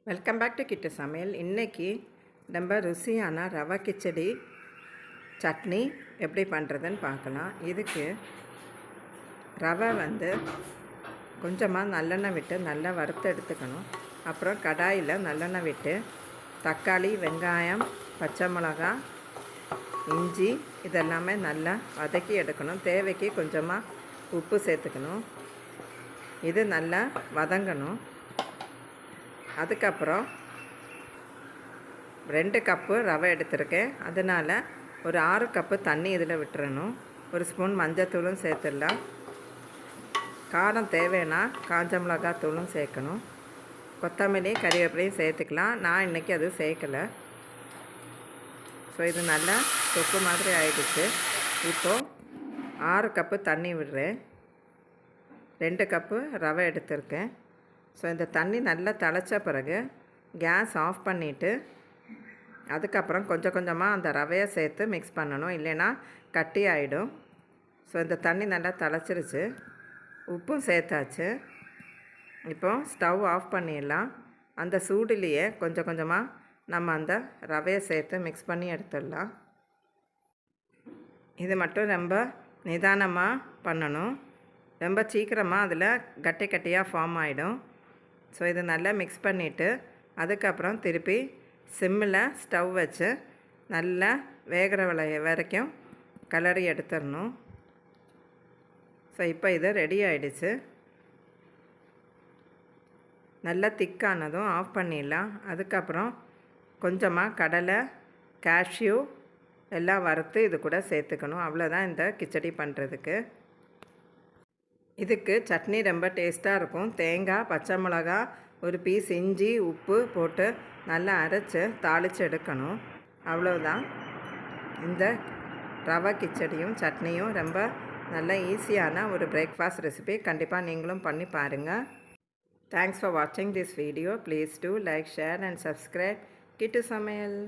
Welcome back to கிட்டு சமையல். இன்றைக்கி நம்ம ருசியான ரவா கிச்சடி சட்னி எப்படி பண்ணுறதுன்னு பார்க்கலாம். இதுக்கு ரவை கொஞ்சமாக நல்லெண்ணெய் விட்டு நல்லா வறுத்து எடுத்துக்கணும். அப்புறம் கடாயில் நல்லெண்ணெய் விட்டு தக்காளி, வெங்காயம், பச்சை மிளகா, இஞ்சி இதெல்லாமே நல்லா வதக்கி எடுக்கணும். தேவைக்கு கொஞ்சமாக உப்பு சேர்த்துக்கணும். இது நல்லா வதங்கணும். அதுக்கப்புறம் 2 கப்பு ரவை எடுத்திருக்கேன். அதனால் ஒரு 6 கப்பு தண்ணி இதில் விட்டுறணும். ஒரு ஸ்பூன் மஞ்சத்தூளும் சேர்த்துடலாம். காரம் தேவைன்னா காஞ்ச மிளகாத்தூளும் சேர்க்கணும். கொத்தமல்லி, கறிவேப்பிலையும் சேர்த்துக்கலாம். நான் இன்றைக்கி அது சேர்க்கலை. ஸோ இது நல்லா தொக்கு மாதிரி ஆகிடுச்சு. இப்போது 6 கப்பு தண்ணி விடுறேன். 2 கப்பு ரவை எடுத்திருக்கேன். ஸோ இந்த தண்ணி நல்லா திளைச்ச பிறகு கேஸ் ஆஃப் பண்ணிவிட்டு அதுக்கப்புறம் கொஞ்சம் கொஞ்சமாக அந்த ரவையை சேர்த்து மிக்ஸ் பண்ணணும், இல்லைன்னா கட்டி ஆகிடும். ஸோ இந்த தண்ணி நல்லா திளைச்சிருச்சு. உப்பும் சேர்த்தாச்சு. இப்போ ஸ்டவ் ஆஃப் பண்ணிடலாம். அந்த சூடுலேயே கொஞ்சம் கொஞ்சமாக நம்ம அந்த ரவையை சேர்த்து மிக்ஸ் பண்ணி எடுத்துடலாம். இது மட்டும் ரொம்ப நிதானமாக பண்ணணும். ரொம்ப சீக்கிரமாக அதில் கட்டி கட்டியாக ஃபார்ம் ஆகிடும். ஸோ இது நல்லா மிக்ஸ் பண்ணிவிட்டு அதுக்கப்புறம் திருப்பி சிம்மில் ஸ்டவ் வச்சு நல்லா வேகிற வரைக்கும் கிளறி எடுத்துடணும். ஸோ இப்போ இது ரெடி ஆகிடுச்சு. நல்லா திக்கானதும் ஆஃப் பண்ணிடலாம். அதுக்கப்புறம் கொஞ்சமாக கடலை, கேஷ்யூ எல்லாம் வறுத்து இது கூட சேர்த்துக்கணும். அவ்வளோதான் இந்த கிச்சடி பண்ணுறதுக்கு. இதுக்கு சட்னி ரொம்ப டேஸ்ட்டாக இருக்கும். தேங்காய், பச்சை மிளகா, ஒரு பீஸ் இஞ்சி, உப்பு போட்டு நல்லா அரைச்சி தாளித்து எடுக்கணும். அவ்வளோதான். இந்த ரவா கிச்சடியும் சட்னியும் ரொம்ப நல்ல ஈஸியான ஒரு பிரேக்ஃபாஸ்ட் ரெசிபி. கண்டிப்பாக நீங்களும் பண்ணி பாருங்கள். தேங்க்ஸ் ஃபார் வாட்சிங் this video. Please do like, share and subscribe Kittu சமையல்.